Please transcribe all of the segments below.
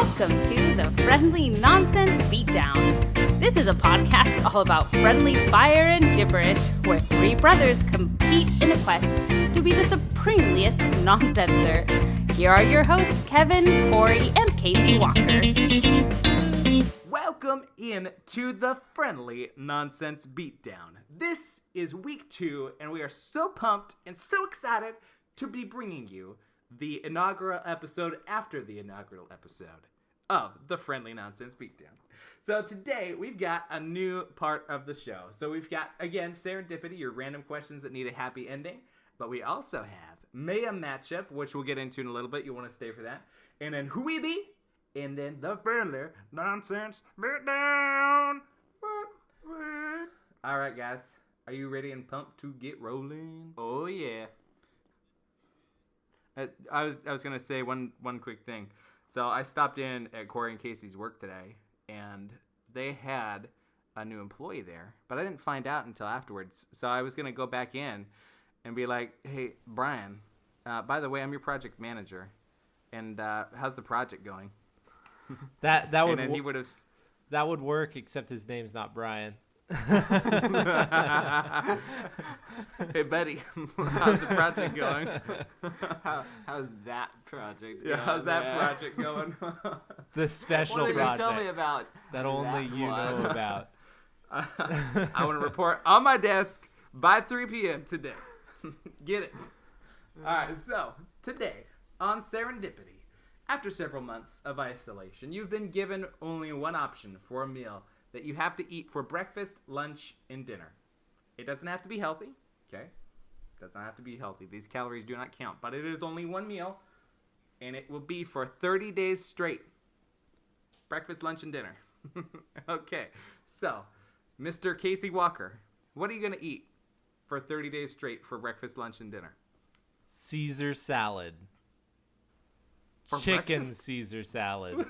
Welcome to the Friendly Nonsense Beatdown. This is a podcast all about friendly fire and gibberish, where three brothers compete in a quest to be the supremeliest nonsenser. Here are your hosts, Kevin, Corey, and Casey Walker. Welcome in to the Friendly Nonsense Beatdown. This is week 2, and we are so pumped and so excited to be bringing you the inaugural episode after the inaugural episode of the Friendly Nonsense Beatdown. So today, we've got a new part of the show. So we've got, again, Serendipity, your random questions that need a happy ending. But we also have Mayhem Matchup, which we'll get into in a little bit. You'll want to stay for that. And then Who We Be? And then the Friendly Nonsense Beatdown. All right, guys. Are you ready and pumped to get rolling? Oh, yeah. I was going to say one quick thing. So I stopped in at Corey and Casey's work today, and they had a new employee there. But I didn't find out until afterwards. So I was going to go back in and be like, hey, Brian, by the way, I'm your project manager. And how's the project going? That would and he would have. That would work, except his name's not Brian. Hey, buddy, how's the project going? How's that project? Yeah, how's that project going? The special what project. Tell me about that only that you know about. I want to report on my desk by 3 p.m. today. Get it? All right. So today on Serendipity. After several months of isolation, you've been given only one option for a meal that you have to eat for breakfast, lunch, and dinner. It doesn't have to be healthy, okay? It does not have to be healthy. These calories do not count, but it is only one meal, and it will be for 30 days straight. Breakfast, lunch, and dinner. Okay, so, Mr. Casey Walker, what are you going to eat for 30 days straight for breakfast, lunch, and dinner? Caesar salad. For Chicken breakfast? Caesar salad.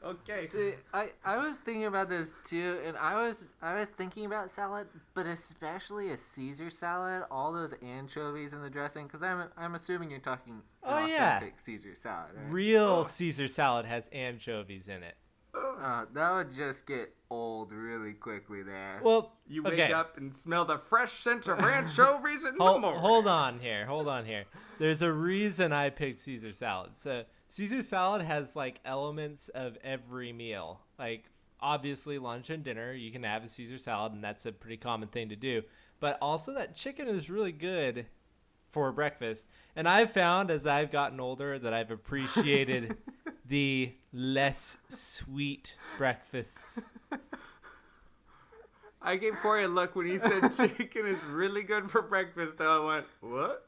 Okay. See, I was thinking about this too, and I was thinking about salad, but especially a Caesar salad, all those anchovies in the dressing, because I'm assuming you're talking authentic Caesar salad, right? Real Caesar salad has anchovies in it. That would just get old really quickly there. Well, You wake up and smell the fresh scent of anchovies in the morning. Hold on here. There's a reason I picked Caesar salad. So Caesar salad has like elements of every meal. Like obviously lunch and dinner, you can have a Caesar salad, and that's a pretty common thing to do. But also that chicken is really good for breakfast. And I've found as I've gotten older that I've appreciated the less sweet breakfasts. I gave Corey a look when he said chicken is really good for breakfast. I went, what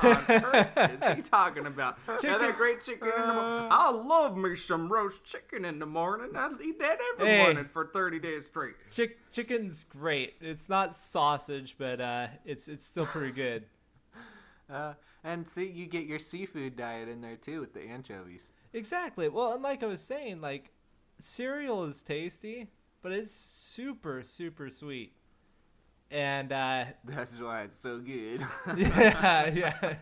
on earth is he talking about? Chicken. That great chicken in the morning. I love me some roast chicken in the morning. I eat that every morning for 30 days straight. Chicken's great. It's not sausage, but it's still pretty good. And see, you get your seafood diet in there too with the anchovies. Exactly. Well, and like I was saying, like cereal is tasty, but it's super, super sweet. And that's why it's so good. yeah.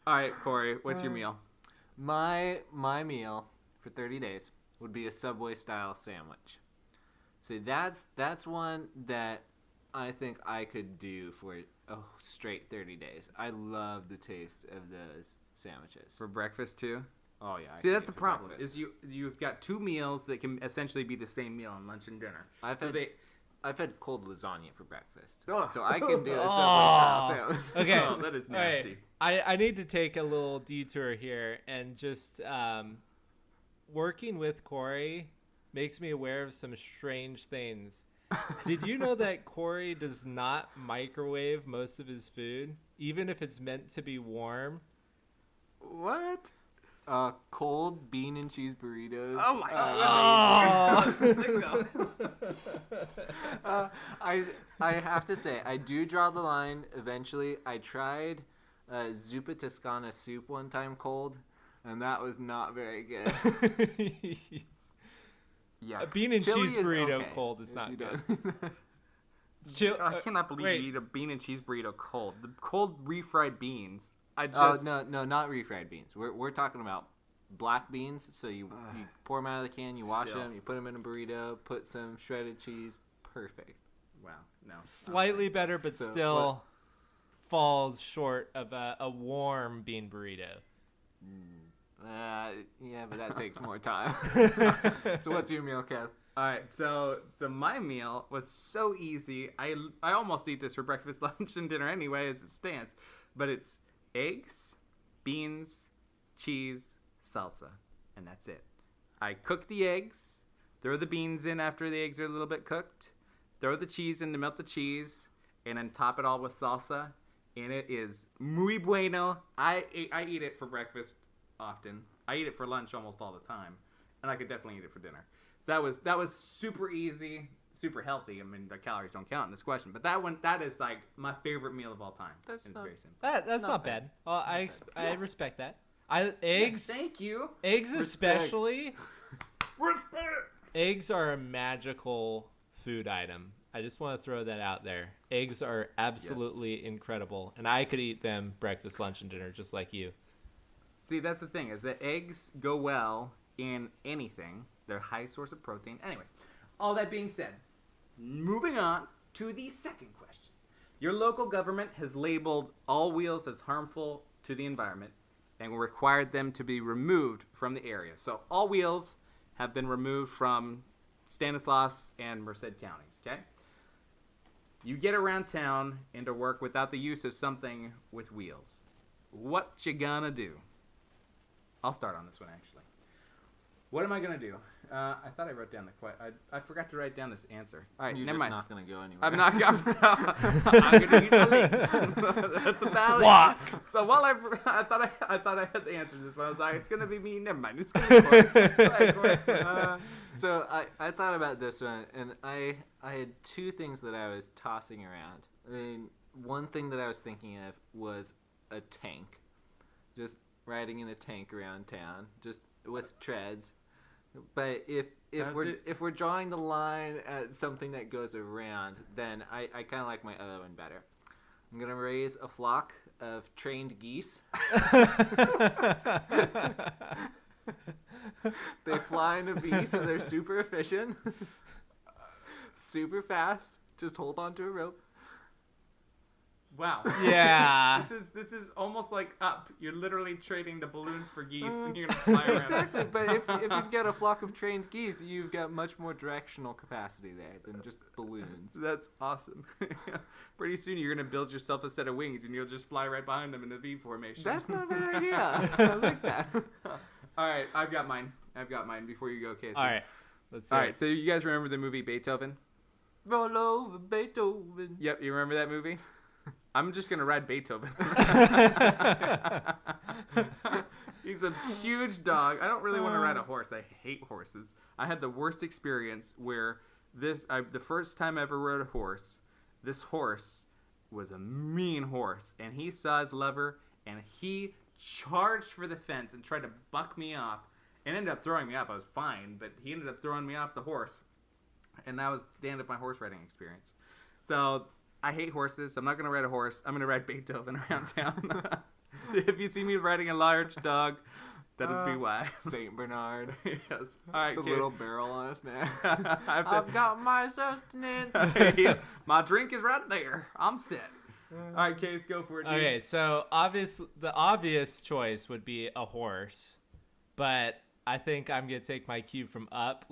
All right, Corey, what's your meal? My meal for 30 days would be a Subway style sandwich. See, that's one that I think I could do for straight 30 days. I love the taste of those sandwiches. For breakfast too? Oh yeah. See, that's the problem. Is you've got two meals that can essentially be the same meal on lunch and dinner. I've had cold lasagna for breakfast, Oh. so I can do a Subway style sandwich. Okay. Oh, that is nasty. Right. I need to take a little detour here, and just working with Corey makes me aware of some strange things. Did you know that Corey does not microwave most of his food, even if it's meant to be warm? What? Cold bean and cheese burritos. Oh my god! I have to say, I do draw the line eventually. I tried zuppa Toscana soup one time cold, and that was not very good. Yeah, A bean and Chili cheese is burrito okay, cold is not good. I cannot believe wait. you eat a bean and cheese burrito cold. The cold refried beans. I Oh just no, not refried beans. We're talking about black beans. So you pour them out of the can, you wash Still. them, you put them in a burrito, put some shredded cheese. Perfect. Wow. No. Slightly better, but So, still falls short of a warm bean burrito. Yeah, but that takes more time. So what's your meal, Kev? All right, so my meal was so easy. I almost eat this for breakfast, lunch, and dinner anyway, as it stands. But it's eggs, beans, cheese, salsa, and that's it. I cook the eggs, throw the beans in after the eggs are a little bit cooked, throw the cheese in to melt the cheese, and then top it all with salsa. And it is muy bueno. I eat it for breakfast often. I eat it for lunch almost all the time, and I could definitely eat it for dinner. So that was super easy, super healthy. I mean, the calories don't count in this question, but that is like my favorite meal of all time. That's it's not- very simple. That's not bad. Well, I respect that. Eggs. Thank you. Eggs Respect. especially. Eggs are a magical food item. I just want to throw that out there. Eggs are absolutely incredible, and I could eat them breakfast, lunch, and dinner just like you. See, that's the thing, is that eggs go well in anything. They're a high source of protein. Anyway, all that being said, moving on to the second question. Your local government has labeled all wheels as harmful to the environment and required them to be removed from the area. So all wheels have been removed from Stanislaus and Merced counties, okay? You get around town and to work without the use of something with wheels. What you gonna do? I'll start on this one, actually. What am I gonna do? I thought I wrote down the question. I forgot to write down this answer. All right, You're never just mind. not going to go anywhere. I'm not. I'm gonna eat my legs. That's about Walk. it. So while I thought I had the answer to this one, I was like, it's gonna be me. Never mind. It's gonna be Corey. So I thought about this one, and I had two things that I was tossing around. I mean, one thing that I was thinking of was a tank, just riding in a tank around town, just with treads. But if we're drawing the line at something that goes around, then I kind of like my other one better. I'm gonna raise a flock of trained geese. They fly in a V, so they're super efficient, super fast. Just hold on to a rope. Wow. Yeah. This is almost like Up. You're literally trading the balloons for geese, and you're gonna fly around. Exactly, but if you've got a flock of trained geese, you've got much more directional capacity there than just balloons. That's awesome. Pretty soon you're gonna build yourself a set of wings, and you'll just fly right behind them in a V formation. That's not a bad idea. I like that. All right, I've got mine. Before you go, Casey. All right. Let's see. All right. So you guys remember the movie Beethoven? Roll over Beethoven. Yep. You remember that movie? I'm just gonna ride Beethoven. He's a huge dog. I don't really want to ride a horse. I hate horses. I had the worst experience where the first time I ever rode a horse, this horse was a mean horse, and he saw his lover, and he charged for the fence and tried to buck me off, and ended up throwing me off. I was fine, but he ended up throwing me off the horse, and that was the end of my horse riding experience. So I hate horses, so I'm not going to ride a horse. I'm going to ride Beethoven around town. If you see me riding a large dog, that'll be why. Saint Bernard. Yes. All right, The kid. little barrel on his neck. I've got my sustenance. My drink is right there. I'm set. All right, Case, go for it. Dude. Okay, so the obvious choice would be a horse, but I think I'm gonna take my cue from Up.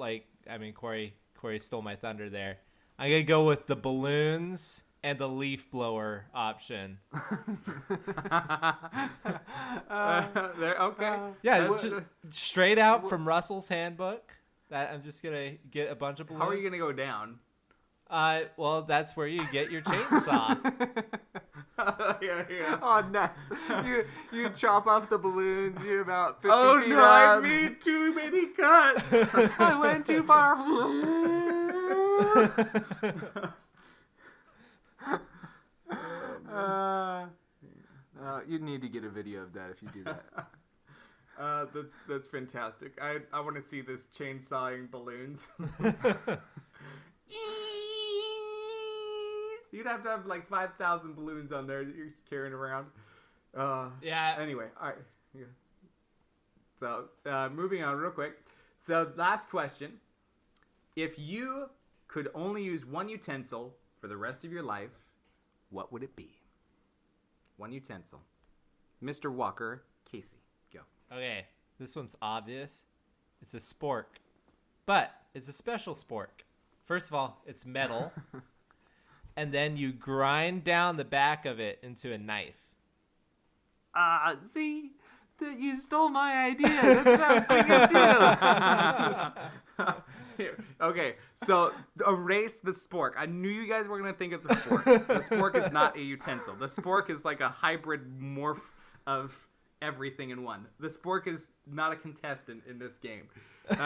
Corey stole my thunder there. I'm gonna go with the balloons and the leaf blower option. Okay. Yeah, it's just straight out from Russell's handbook. That I'm just gonna get a bunch of balloons. How are you going to go down? Well, that's where you get your chainsaw. Yeah. Oh no! You chop off the balloons. You're about 50 Oh feet no! I up. made too many cuts. I went too far. You need to get a video of that if you do that. That's fantastic. I want to see this chainsawing balloons. You'd have to have like 5,000 balloons on there that you're just carrying around. Yeah. Anyway, all right. Yeah. So, moving on real quick. So, last question. If you could only use one utensil for the rest of your life, what would it be? One utensil. Mr. Walker, Casey, go. Okay, this one's obvious. It's a spork. But it's a special spork. First of all, it's metal. And then you grind down the back of it into a knife. See? You stole my idea. That's what I was thinking too. Here. Okay, so erase the spork. I knew you guys were going to think of the spork. The spork is not a utensil. The spork is like a hybrid morph of everything in one. The spork is not a contestant in this game. It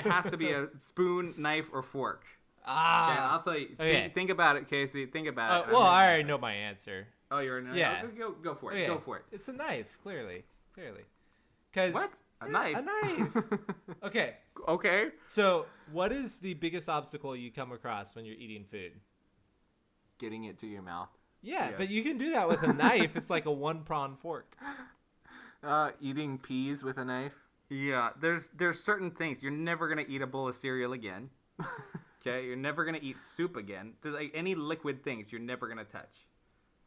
has to be a spoon, knife, or fork. Okay, I'll tell you. Okay. Think about it, Casey. Think about it. Well, I already know my answer. Oh, you're a knife? Yeah. Go for it. Okay. Go for it. It's a knife, clearly. Cause What? A knife? A knife. Okay. Okay. So, what is the biggest obstacle you come across when you're eating food? Getting it to your mouth. Yeah, Yes. but you can do that with a knife. It's like a one-pronged fork. Eating peas with a knife. Yeah, there's certain things. You're never going to eat a bowl of cereal again. Okay? You're never going to eat soup again. There's like any liquid things you're never going to touch.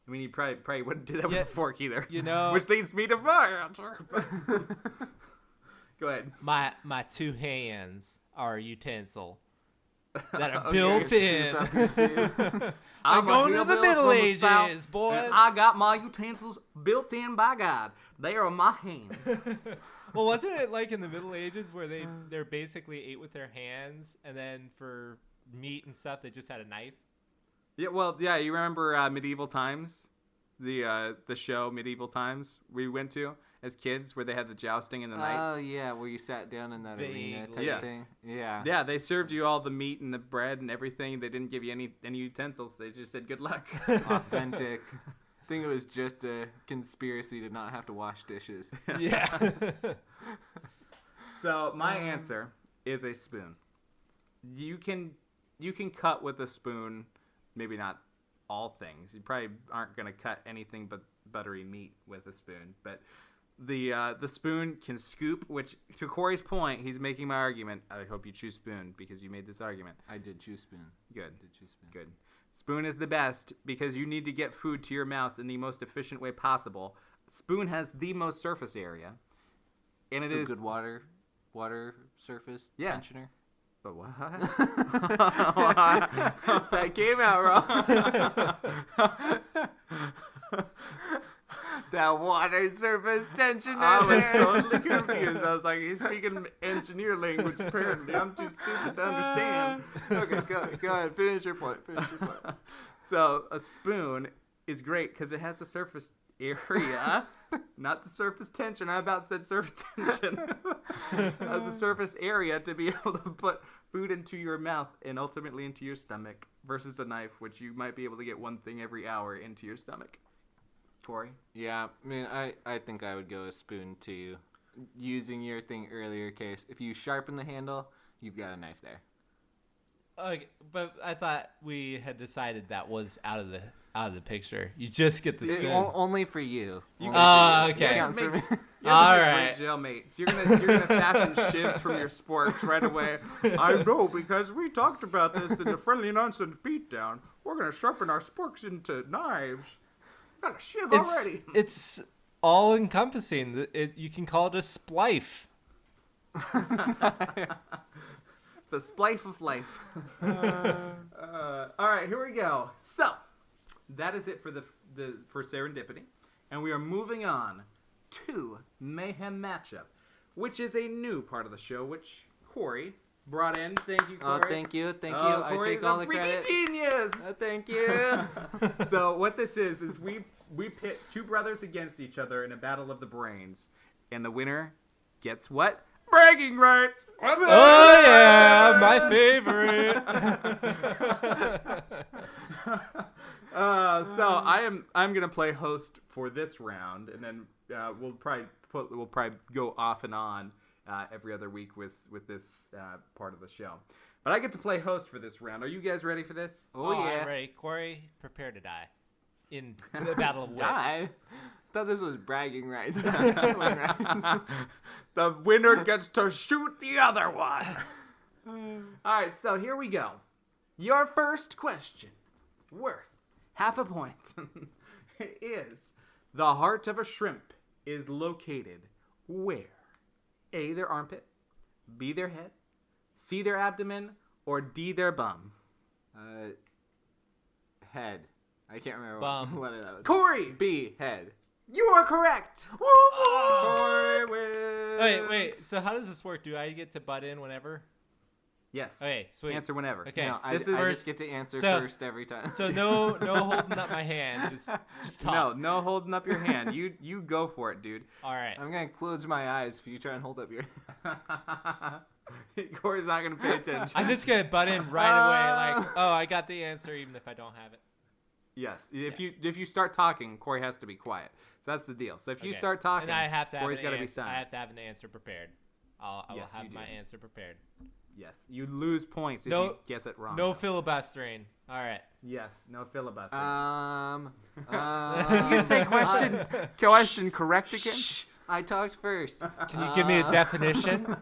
I mean, you probably wouldn't do that with a fork either. You know, which leads me to my answer. Go ahead. my two hands are a utensil that are Okay. built in. I'm going to the Middle Ages, boy. And I got my utensils built in by God. They are my hands. Well, wasn't it like in the Middle Ages where they're basically ate with their hands, and then for meat and stuff they just had a knife? Yeah, well, yeah. You remember Medieval Times, the show Medieval Times we went to as kids, where they had the jousting and the knights. Oh yeah, where you sat down in that arena type Yeah. thing. Yeah. Yeah, they served you all the meat and the bread and everything. They didn't give you any utensils. They just said good luck. Authentic. I think it was just a conspiracy to not have to wash dishes. Yeah. So my answer is a spoon. You can cut with a spoon, maybe not all things. You probably aren't going to cut anything but buttery meat with a spoon. But the spoon can scoop, which, to Corey's point, he's making my argument. I hope you choose spoon because you made this argument. I did choose spoon. Good. I did choose spoon. Good. Spoon is the best because you need to get food to your mouth in the most efficient way possible. Spoon has the most surface area. And it It's is a good water surface tensioner. But what? That came out wrong. That water surface tensioner. I was totally confused. I was like, he's speaking engineer language, apparently. I'm too stupid to understand. Okay, go ahead. Finish your point. So, a spoon is great because it has a surface area, not the surface tension. I about said surface tension. It has a surface area to be able to put food into your mouth and ultimately into your stomach versus a knife, which you might be able to get one thing every hour into your stomach. Corey? Yeah, I mean, I think I would go a spoon too. Using your thing earlier, Case, if you sharpen the handle, you've got a knife there. Okay, but I thought we had decided that was out of the picture. You just get the spoon. Only for you. Okay. Counts for me. All right. Jailmates. You're gonna fashion shivs from your sporks right away. I know because we talked about this in the Friendly Nonsense Beatdown. We're gonna sharpen our sporks into knives. Got a shiv already. It's all encompassing. You can call it a splife. It's a splife of life. All right, here we go. So that is it for for Serendipity, and we are moving on to Mayhem Matchup, which is a new part of the show, which Corey brought in. Thank you, Corey. Oh, thank you. I Corey's take all a the freaking credit. genius. Thank you. So what this is we pit two brothers against each other in a battle of the brains, and the winner gets what? Bragging rights. Oh yeah, my favorite. So I'm gonna play host for this round, and then we'll probably go off and on every other week with this part of the show. But I get to play host for this round. Are you guys ready for this? Oh yeah. I'm ready. Corey, prepare to die in the battle of wits. Die. Thought this was bragging rights. Killing rights. The winner gets to shoot the other one. All right, so here we go. Your first question, worth half a point, is the heart of a shrimp is located where? A, their armpit, B, their head, C, their abdomen, or D, their bum? Head. I can't remember Bum. what that was. Corey! B, head. You are correct! Corey wins! Wait. So how does this work? Do I get to butt in whenever? Yes. Okay, sweet. Answer whenever. Okay. No, I This is just first- get to answer so- first every time. So no holding up my hand. Just talk. No holding up your hand. You go for it, dude. All right. I'm gonna close my eyes if you try and hold up your. Corey's not gonna pay attention. I'm just gonna butt in right away, like, oh, I got the answer, even if I don't have it. Yes. If you start talking, Corey has to be quiet. So that's the deal. So if you Okay. start talking, and I have to have Corey's an got to be answer. I silent. have to have an answer prepared. I will Yes, you have do. my answer prepared. Yes. You lose points if No- you guess it wrong. No filibustering. All right. Yes. No filibuster. Can you say question correct again? I talked first. Can you give me a definition?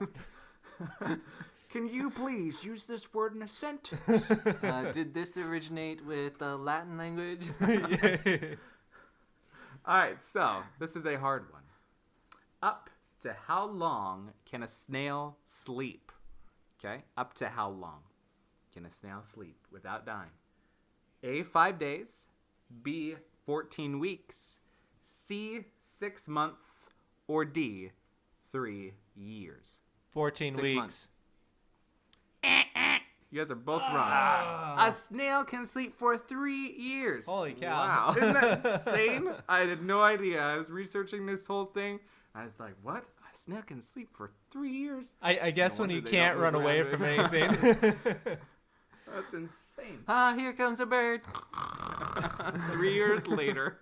Can you please use this word in a sentence? Did this originate with the Latin language? All right, so this is a hard one. Up to how long can a snail sleep? Okay, up to how long can a snail sleep without dying? A, 5 days. B, 14 weeks. C, 6 months. Or D, 3 years. 14 6 weeks. months. You guys are both wrong. A snail can sleep for 3 years. Holy cow. Wow. Isn't that insane? I had no idea. I was researching this whole thing. I was like, what? A snail can sleep for 3 years? I guess No when you wonder they can't don't run move away around from very anything. That's insane. Here comes a bird. 3 years later.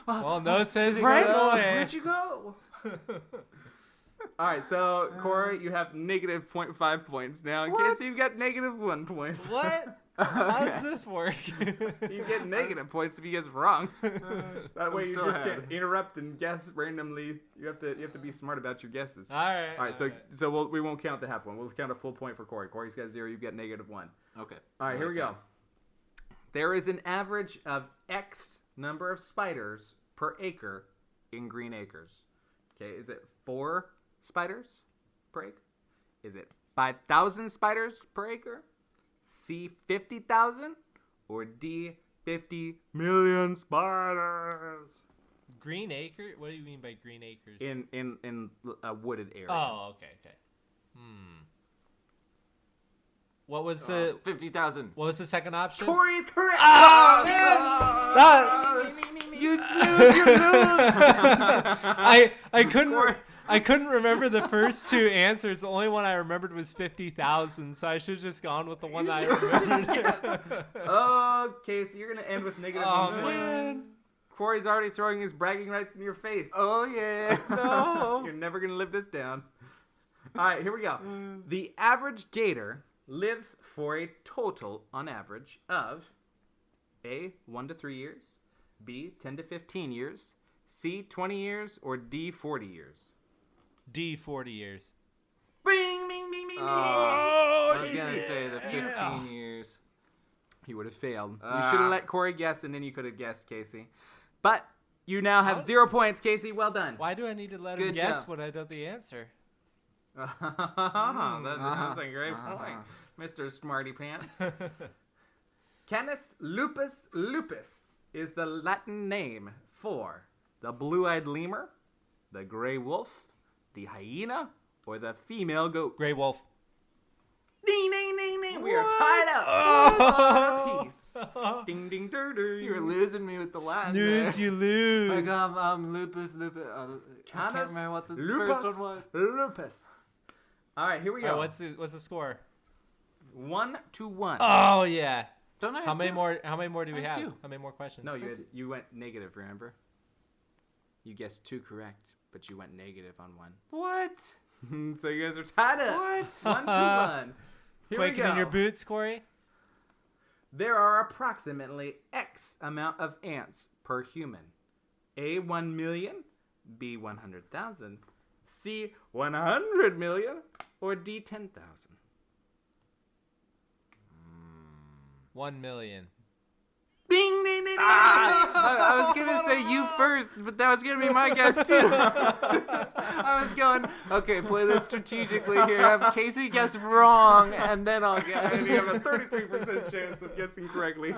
Well, no says he Frank, got away. where'd you go? All right, so Corey, you have negative 0.5 points now. In case you've got negative 1 point. What? How does this work? You get negative points if you guess wrong. That way you still just ahead. can't interrupt and guess randomly. You have to be smart about your guesses. All right. All right, so we won't count the half one. We'll count a full point for Corey. Corey's got 0. You've got negative 1. Okay. All right, here we go. There is an average of X number of spiders per acre in green acres. Okay, is it 4 spiders per acre? Is it 5,000 spiders per acre? C, 50,000? Or D, 50 million spiders? Green acre? What do you mean by green acres? In a wooded area. Oh, okay. What was the 50,000. what was the second option? Corey's correct! Oh, man! You lose. You lose. I couldn't remember the first two answers. The only one I remembered was 50,000, so I should have just gone with the one that I remembered. Okay, so you're gonna end with negative Oh, 1 point. man. Corey's already throwing his bragging rights in your face. Oh yeah. No. You're never going to live this down. All right, here we go. The average gator lives for a total, on average, of A, 1 to 3 years, B, 10 to 15 years, C, 20 years, or D, 40 years. D, 40 years. Bing, bing, bing, bing, bing. I was gonna say the 15 years. He would have failed. You should have let Corey guess, and then you could have guessed, Casey. But you now have 0 points, Casey. Well done. Why do I need to let him Good guess job. when I know the answer? That's a great point, Mr. Smarty Pants. Canis lupus lupus is the Latin name for the blue-eyed lemur, the gray wolf, the hyena, or the female goat. Gray wolf. Ding, ding, ding, ding. We are tied up. On a piece. Ding, ding, dur, dur. You were losing me with the Latin. Snooze, there. you lose. Like lupus. I can't Canis remember what the lupus first one was. lupus. All right, here we go. What's the score? 1 to 1. Oh yeah. Don't I? How many more do we I have have? two. How many more questions? No, you went negative, remember? You guessed 2 correct, but you went negative on 1. What? So you guys are tied up. What? 1 to 1. Here we Quaking go. in your boots, Corey? There are approximately X amount of ants per human. A, 1 million. B, 100,000. C, 100 million, or D, 10,000? 1 million. Bing, ding, ding, ding. I was going to say you first, but that was going to be my guess too. I was going, okay, play this strategically here. Have Casey guess wrong, and then I'll guess. And you have a 33% chance of guessing correctly.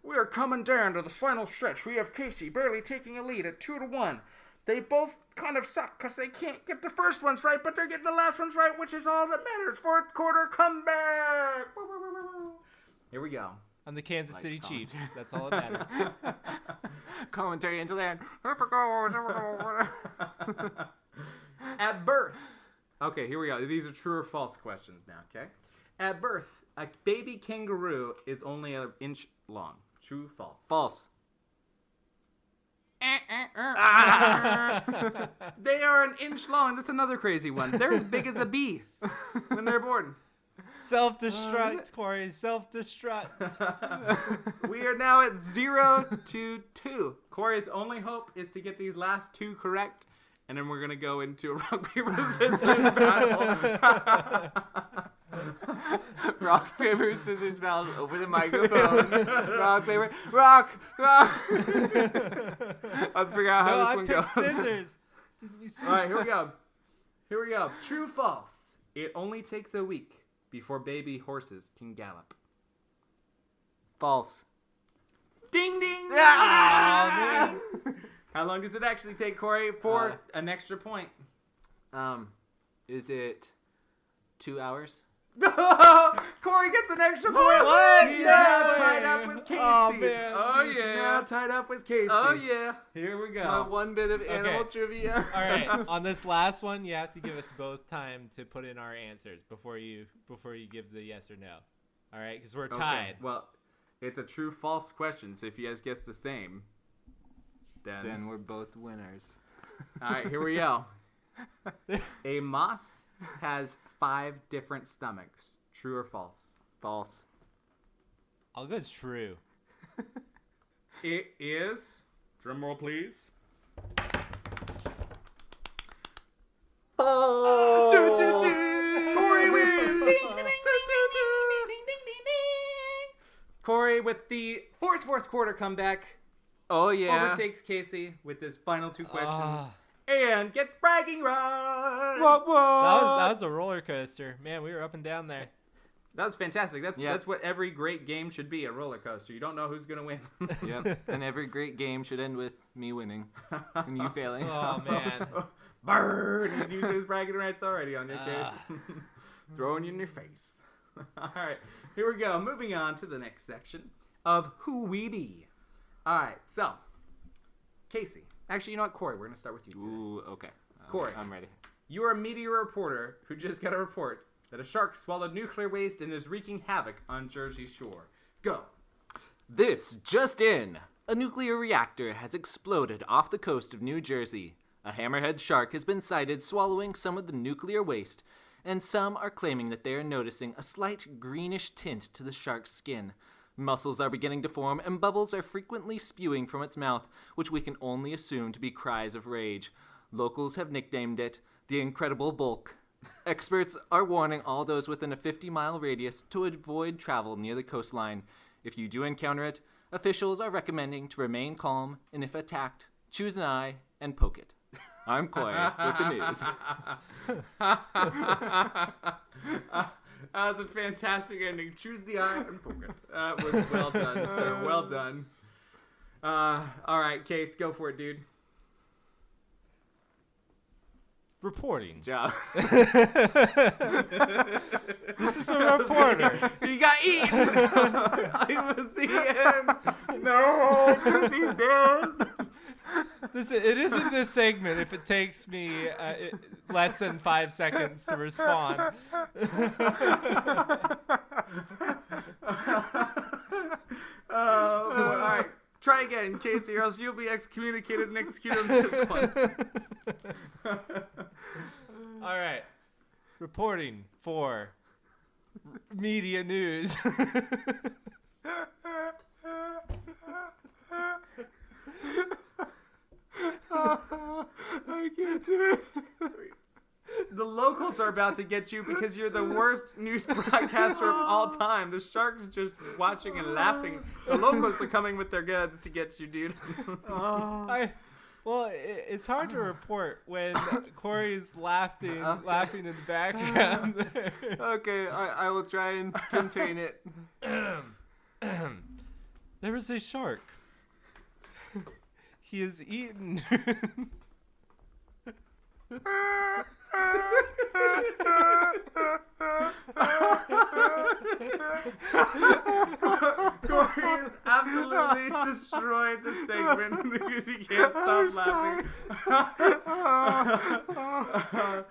We are coming down to the final stretch. We have Casey barely taking a lead at 2-1. They both kind of suck because they can't get the first ones right, but they're getting the last ones right, which is all that matters. Fourth quarter comeback. Here we go. I'm the Kansas City Chiefs. That's all that matters. Commentary into land. At birth. Okay, here we go. These are true or false questions now, okay? At birth, a baby kangaroo is only an inch long. True, false? False. They are an inch long. That's another crazy one. They're as big as a bee when they're born. Self-destruct, Corey. Self-destruct. We are now at 0-2. Corey's only hope is to get these last two correct, and then we're going to go into a rock, paper, scissors battle. Rock, paper, scissors battle over the microphone. Rock, paper, rock. I'll figure out how this one goes. Scissors. Didn't you see? All right, here we go. True, false. It only takes a week before baby horses can gallop. False. Ding, ding. Ah! How long does it actually take, Corey, for an extra point? Is it 2 hours? Corey gets an extra point. What? He's No now way. tied up with Casey. Oh, man. Oh, He's yeah. now tied up with Casey. Oh, yeah. Here we go. My one bit of animal trivia. All right, on this last one, you have to give us both time to put in our answers before you give the yes or no. All right, because we're tied. Okay. Well, it's a true false question, so if you guys guess the same, Then we're both winners. all right, here we go. A moth has 5 different stomachs. True or false? False. I'll go true. It is. Drum roll, please. Oh! Corey wins. Corey with the fourth quarter comeback Oh, yeah. overtakes Casey with his final 2 questions Ah. and gets bragging rights. Whoa, whoa. That was a roller coaster. Man, we were up and down there. That was fantastic. Yeah. That's what every great game should be, a roller coaster. You don't know who's going to win. Yep. And every great game should end with me winning and you failing. Oh, man. Burn! He's using his bragging rights already on your Ah. case. Throwing you in your face. All right, here we go. Moving on to the next section of Who We Be. All right, so, Casey. Actually, you know what, Corey? We're going to start with you today. Ooh, okay. Corey. I'm ready. You are a media reporter who just got a report that a shark swallowed nuclear waste and is wreaking havoc on Jersey Shore. Go. This just in. A nuclear reactor has exploded off the coast of New Jersey. A hammerhead shark has been sighted swallowing some of the nuclear waste, and some are claiming that they are noticing a slight greenish tint to the shark's skin. Muscles are beginning to form, and bubbles are frequently spewing from its mouth, which we can only assume to be cries of rage. Locals have nicknamed it the Incredible Bulk. Experts are warning all those within a 50-mile radius to avoid travel near the coastline. If you do encounter it, officials are recommending to remain calm, and if attacked, choose an eye and poke it. I'm Corey with the news. That was a fantastic ending. Choose the eye and poke it. That was well done, sir. Well done. All right, Case, go for it, dude. Reporting. Job. This is a reporter. He got eaten. It was the end. No, he's dead. It isn't this segment if it takes me less than 5 seconds to respond. All right. Try again, Casey, or else you'll be excommunicated and executed on this one. All right. Reporting for media news. The locals are about to get you because you're the worst news broadcaster of all time. The shark's just watching and laughing. The locals are coming with their guns to get you, dude. Well, it's hard to report when Corey's laughing in the background. Okay, I will try and contain it. There is a shark. He is eaten. Corey has absolutely destroyed the segment because he can't stop laughing.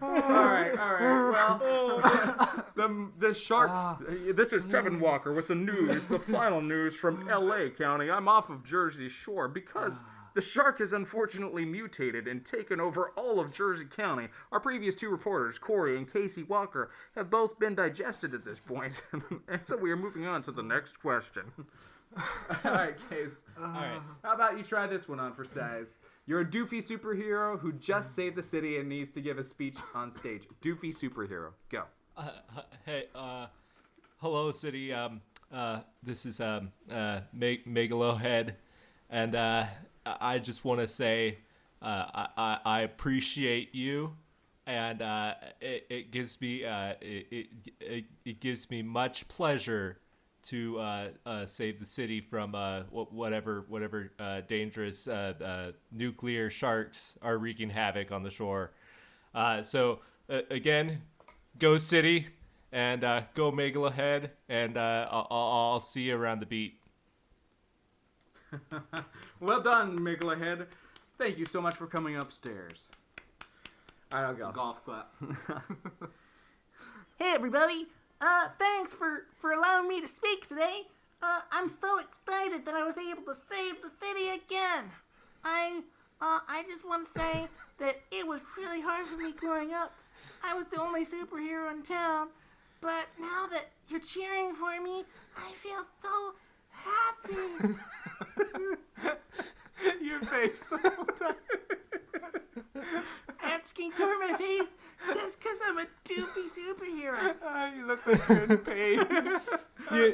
All right. Well, the shark. This is Kevin Walker with the news, the final news from L.A. County. I'm off of Jersey Shore because the shark has unfortunately mutated and taken over all of Jersey County. Our previous two reporters, Corey and Casey Walker, have both been digested at this point. And so we are moving on to the next question. All right, Case. All right. How about you try this one on for size? You're a doofy superhero who just saved the city and needs to give a speech on stage. Doofy superhero. Go. Hey, hello, city. This is Megalohead, and I just want to say I appreciate you, and it gives me it gives me much pleasure to save the city from whatever dangerous nuclear sharks are wreaking havoc on the shore. So again, go city, and go Megalohead, and I'll see you around the beat. Well done, Megalohead. Thank you so much for coming upstairs. All right, I'll go. Golf clap. Hey everybody, thanks for allowing me to speak today. I'm so excited that I was able to save the city again. I just want to say that it was really hard for me growing up. I was the only superhero in town, but now that you're cheering for me, I feel so happy. Your face. Asking toward my face just because I'm a doofy superhero. You look like you're in pain.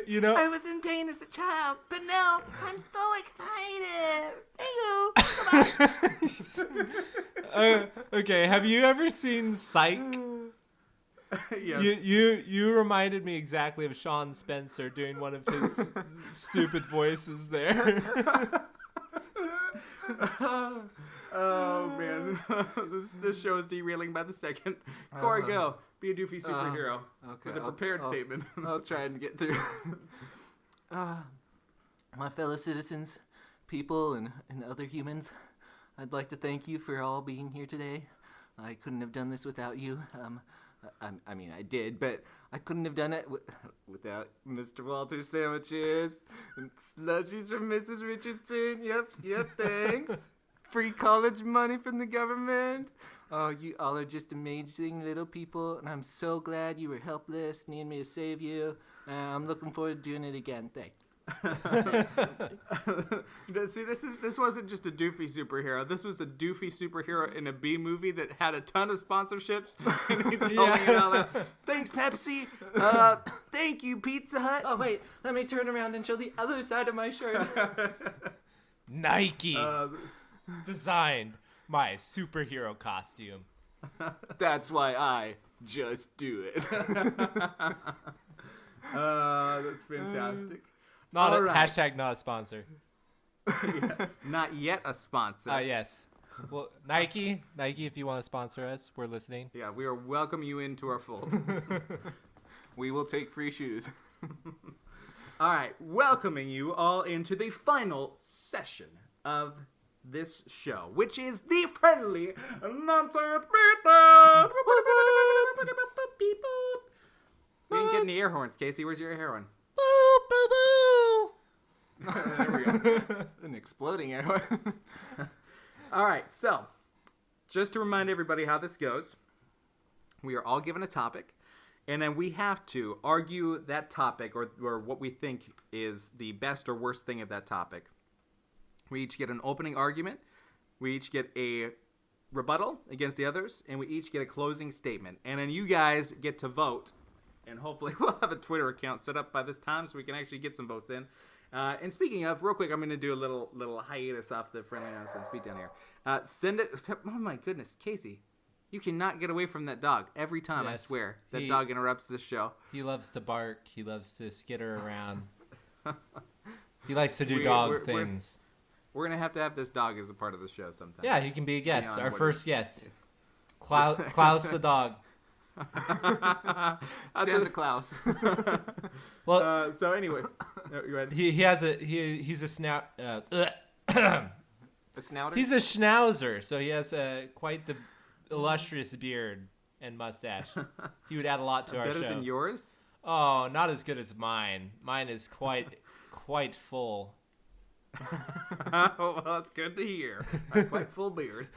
You know. I was in pain as a child, but now I'm so excited. Hey, Okay. Have you ever seen Psych? Yes. You reminded me exactly of Sean Spencer doing one of his stupid voices there. Oh man, this show is derailing by the second. Corey, go. Be a doofy superhero Okay, with a prepared statement. I'll try and get through. My fellow citizens, people, and other humans, I'd like to thank you for all being here today. I couldn't have done this without you. I mean, I did, but I couldn't have done it without Mr. Walter's sandwiches and slushies from Mrs. Richardson. Yep, thanks. Free college money from the government. Oh, you all are just amazing little people, and I'm so glad you were helpless, needed me to save you. I'm looking forward to doing it again. Thanks. See, this wasn't just a doofy superhero. This was a doofy superhero in a B movie that had a ton of sponsorships, and he's calling it all out. Thanks, Pepsi. Thank you, Pizza Hut. Oh, wait, let me turn around and show the other side of my shirt. Nike designed my superhero costume. That's why I just do it. That's fantastic. Not All a right. hashtag, not a sponsor. Yeah, not yet a sponsor. Yes. Well, Nike, if you want to sponsor us, we're listening. Yeah, we are welcome you into our fold. We will take free shoes. All right, welcoming you all into the final session of this show, which is the friendly nonsense beatdown. We didn't get any air horns, Casey. Where's your air horn? There we go. An exploding arrow. All right, so just to remind everybody how this goes, we are all given a topic, and then we have to argue that topic or what we think is the best or worst thing of that topic. We each get an opening argument. We each get a rebuttal against the others, and we each get a closing statement. And then you guys get to vote, and hopefully we'll have a Twitter account set up by this time so we can actually get some votes in. And speaking of, real quick, I'm going to do a little hiatus off the Friendly Nonsense beat down here. Send it. Oh my goodness, Casey, you cannot get away from that dog. Every time, Yes, I swear, that dog interrupts this show. He loves to bark. He loves to skitter around. He likes to do dog things. We're going to have this dog as a part of the show sometime. Yeah, he can be a guest. Beyond Our what first is- guest. Klaus the dog. Santa Claus. Well, So anyway, go ahead. he's a snout. A snouter? He's a schnauzer, so he has quite the illustrious beard and mustache. He would add a lot to our Better show. than yours? Oh, not as good as mine. Mine is quite full. Well, that's good to hear. A quite full beard.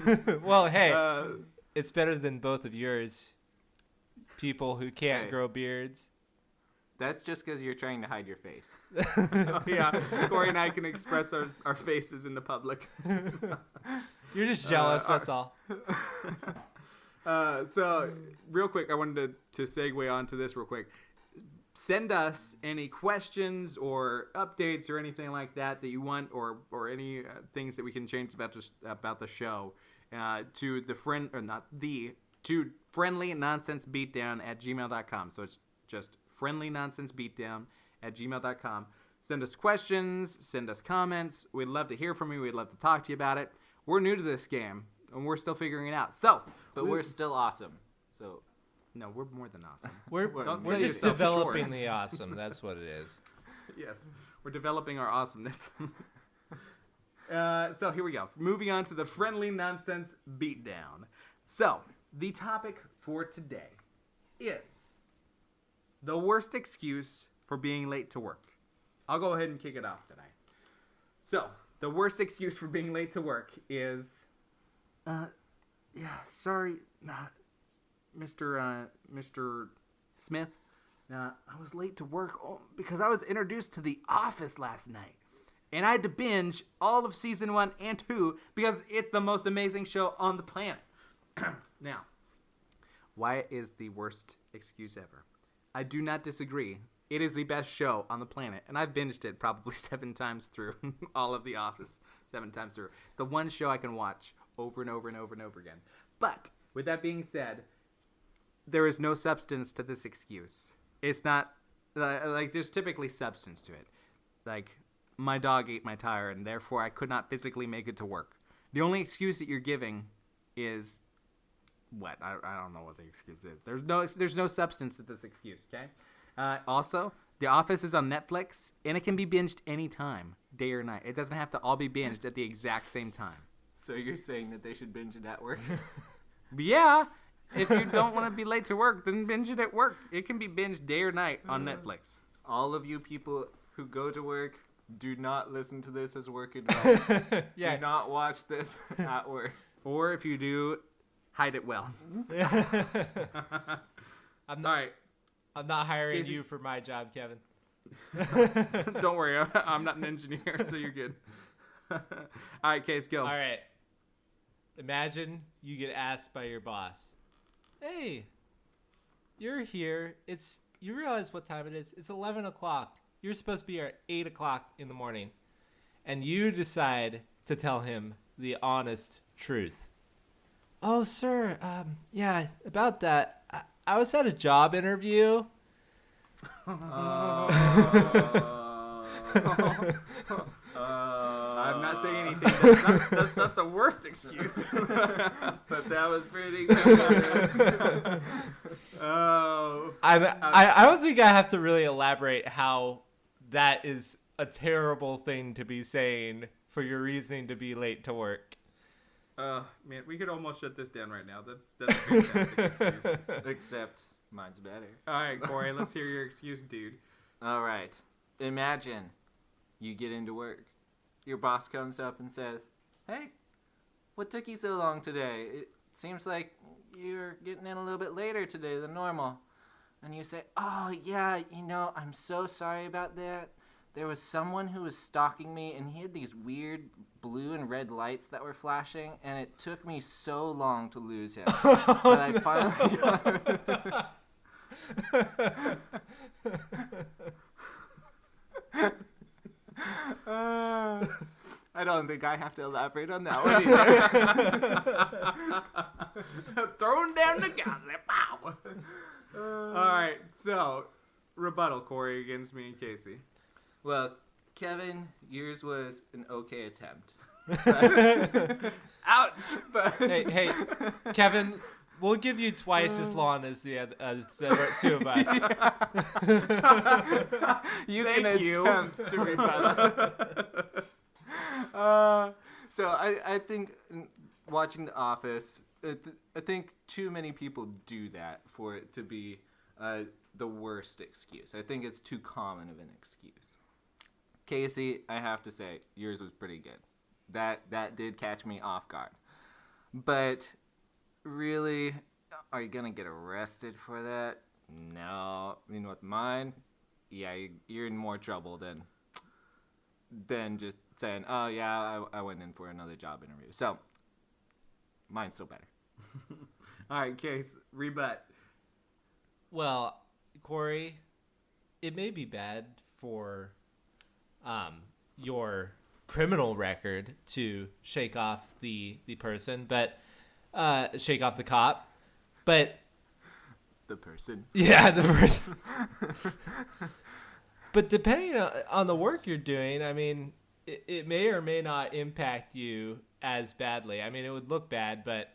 Well, hey, it's better than both of yours. People who can't Hey. grow beards. That's just because you're trying to hide your face. Oh, yeah, Corey and I can express our faces in the public. You're just jealous, that's all. So, real quick, I wanted to segue onto this real quick. Send us any questions or updates or anything like that you want, or any things that we can change about the show to to friendlynonsensebeatdown@gmail.com. So it's just friendlynonsensebeatdown@gmail.com. Send us questions, send us comments. We'd love to hear from you. We'd love to talk to you about it. We're new to this game, and we're still figuring it out. So, But we're still awesome. So no, we're more than awesome. We're Don't we're sell just yourself developing short. the awesome. That's what it is. Yes, we're developing our awesomeness. So here we go. Moving on to the Friendly Nonsense Beatdown. So, the topic for today is the worst excuse for being late to work. I'll go ahead and kick it off tonight. So, the worst excuse for being late to work is, sorry, Mr. Smith. I was late to work because I was introduced to The Office last night. And I had to binge all of season 1 and 2 because it's the most amazing show on the planet. Now, why is the worst excuse ever? I do not disagree. It is the best show on the planet. And I've binged it probably 7 times through. All of The Office 7 times through. It's the one show I can watch over and over and over and over again. But, with that being said, there is no substance to this excuse. It's not, there's typically substance to it. Like, my dog ate my tire, and therefore I could not physically make it to work. The only excuse that you're giving is what? I don't know what the excuse is. There's no substance to this excuse, okay? Also, The Office is on Netflix, and it can be binged anytime, day or night. It doesn't have to all be binged at the exact same time. So you're saying that they should binge it at work? But yeah, if you don't want to be late to work, then binge it at work. It can be binged day or night on Netflix. All of you people who go to work, do not listen to this as work advice. Yeah. Do not watch this at work. Or if you do, hide it well. I'm All not hiring Casey- you for my job, Kevin. right. Don't worry. I'm not an engineer, so you're good. All right, Case, go. All right. Imagine you get asked by your boss, "Hey, you're here. You realize what time it is? It's 11 o'clock. You're supposed to be here at 8 o'clock in the morning." And you decide to tell him the honest truth. "Oh, sir, yeah, about that. I was at a job interview." I'm not saying anything. That's not the worst excuse. But that was pretty good. Oh. I don't think I have to really elaborate how that is a terrible thing to be saying for your reasoning to be late to work. Man, we could almost shut this down right now. That's a fantastic excuse. Except mine's better. All right, Corey, let's hear your excuse, dude. All right. Imagine you get into work. Your boss comes up and says, "Hey, what took you so long today? It seems like you're getting in a little bit later today than normal." And you say, "Oh, yeah, I'm so sorry about that. there was someone who was stalking me, and he had these weird blue and red lights that were flashing, and it took me so long to lose him. But I finally got I don't think I have to elaborate on that one either. Throwing down the gauntlet. Pow! All right, so rebuttal, Corey, against me and Casey. Well, Kevin, yours was an okay attempt. Ouch! Hey, Kevin, we'll give you twice as long as the two of us. You Thank can you. attempt to rebuttal. So I think watching The Office, I think too many people do that for it to be the worst excuse. I think it's too common of an excuse. Casey, I have to say, yours was pretty good. That did catch me off guard. But really, are you gonna get arrested for that? No. You know, with mine, yeah, you're in more trouble than just saying, oh yeah, I went in for another job interview. So, mine's still better. All right, Case, rebut. Well, Corey, it may be bad for your criminal record to shake off the person, but shake off the cop. But The person. yeah, the person. But depending on the work you're doing, I mean, it may or may not impact you as badly. I mean, it would look bad, but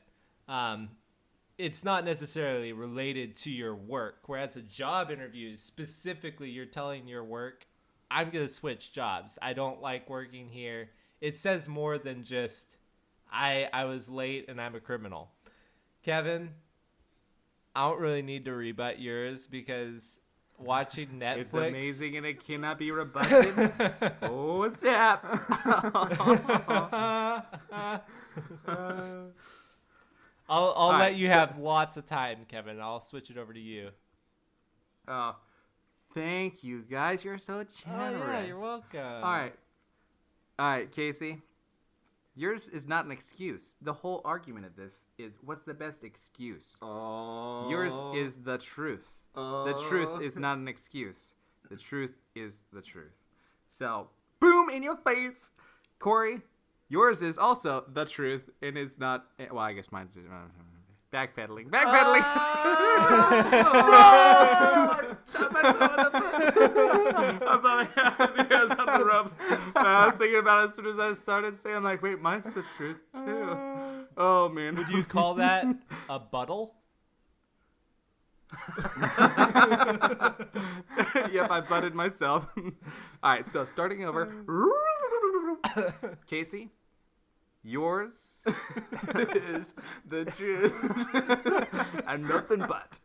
it's not necessarily related to your work. Whereas a job interview, specifically, you're telling your work, I'm going to switch jobs. I don't like working here. It says more than just, I was late and I'm a criminal. Kevin, I don't really need to rebut yours because watching Netflix... It's amazing and it cannot be rebutted. Oh, snap. I'll let right, you have lots of time, Kevin. I'll switch it over to you. Oh, thank you, guys. You're so generous. Oh, yeah, you're welcome. All right, Casey. Yours is not an excuse. The whole argument of this is, what's the best excuse? Oh. Yours is the truth. The truth is not an excuse. The truth is the truth. So, boom in your face. Corey, yours is also the truth and is not... Well, I guess mine's... Backpedaling. Backpedaling! Shot myself in the foot. I thought I had you guys on the ropes. And I was thinking about it as soon as I started saying, I'm like, wait, mine's the truth too. Oh, man. Would you call that a buttle? Yep, I butted myself. All right, so starting over. Casey, yours is the truth. And nothing but.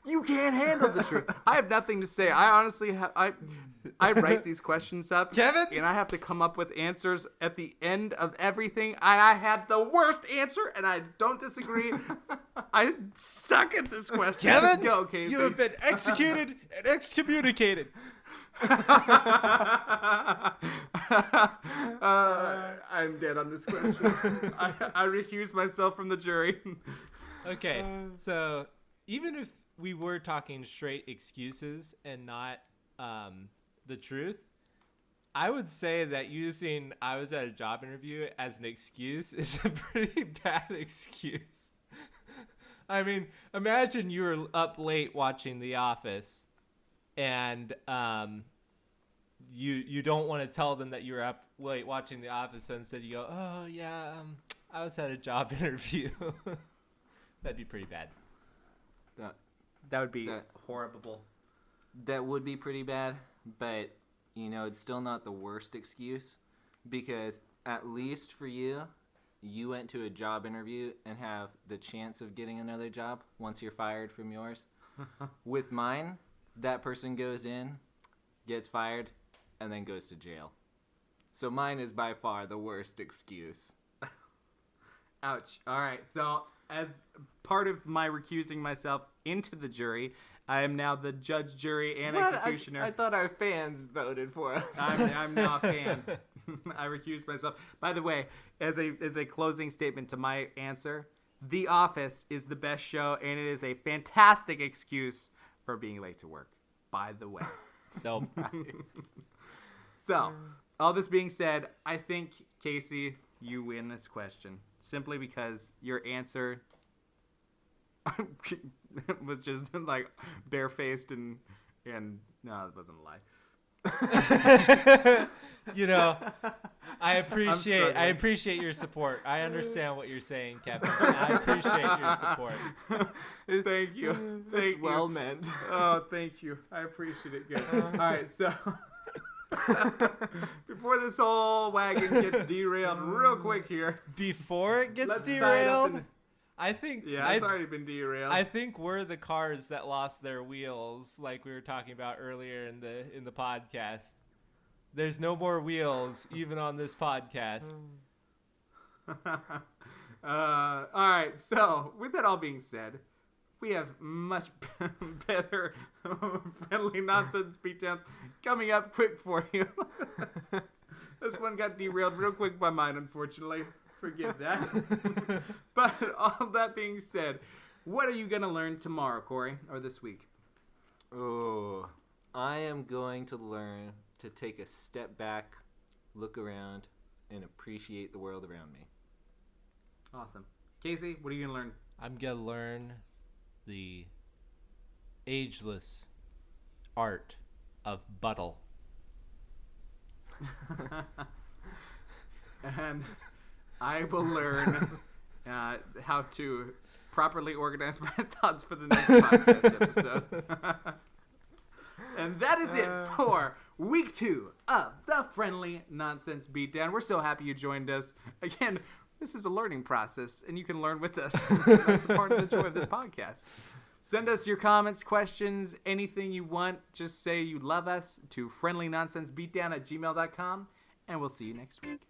You can't handle the truth. I have nothing to say. I honestly have... I write these questions up, Kevin? and I have to come up with answers at the end of everything, and I had the worst answer, and I don't disagree. I suck at this question. Kevin, go, Casey. you have been executed and excommunicated. I'm dead on this question. I recuse myself from the jury. Okay, so even if we were talking straight excuses and not the truth, I would say that using I was at a job interview as an excuse is a pretty bad excuse. I mean, imagine you were up late watching The Office and you don't want to tell them that you were up late watching The Office, so instead you go, oh yeah, I was at a job interview. That'd be pretty bad. That would be horrible. That would be pretty bad, but, you know, it's still not the worst excuse, because at least for you, you went to a job interview and have the chance of getting another job once you're fired from yours. With mine, that person goes in, gets fired, and then goes to jail. So mine is by far the worst excuse. Ouch. All right, so as part of my recusing myself into the jury, I am now the judge, jury, and executioner. I thought our fans voted for us. I'm now a fan. I recuse myself. By the way, as a closing statement to my answer, The Office is the best show, and it is a fantastic excuse for being late to work. By the way. Nope. So, all this being said, I think, Casey, you win this question. Simply because your answer was just like barefaced and no, it wasn't a lie. You know, I appreciate your support. I understand what you're saying, Kevin. I appreciate your support. Thank you. It's well meant. Oh, thank you. I appreciate it. Good. All right, so before this whole wagon gets derailed real quick here. Before it gets Let's tie it up derailed, in- I think it's already been derailed. I think we're the cars that lost their wheels, like we were talking about earlier in the podcast. There's no more wheels, even on this podcast. All right, so with that all being said, we have much better friendly nonsense beatdowns coming up quick for you. This one got derailed real quick by mine, unfortunately. Forgive that. But all that being said, what are you going to learn tomorrow, Corey, or this week? Oh, I am going to learn to take a step back, look around, and appreciate the world around me. Awesome. Casey, what are you going to learn? I'm going to learn the ageless art of buttle. And I will learn how to properly organize my thoughts for the next podcast episode. And that is it for week 2 of the Friendly Nonsense Beatdown. We're so happy you joined us. Again, this is a learning process, and you can learn with us. That's a part of the joy of this podcast. Send us your comments, questions, anything you want. Just say you love us to friendlynonsensebeatdown@gmail.com, and we'll see you next week.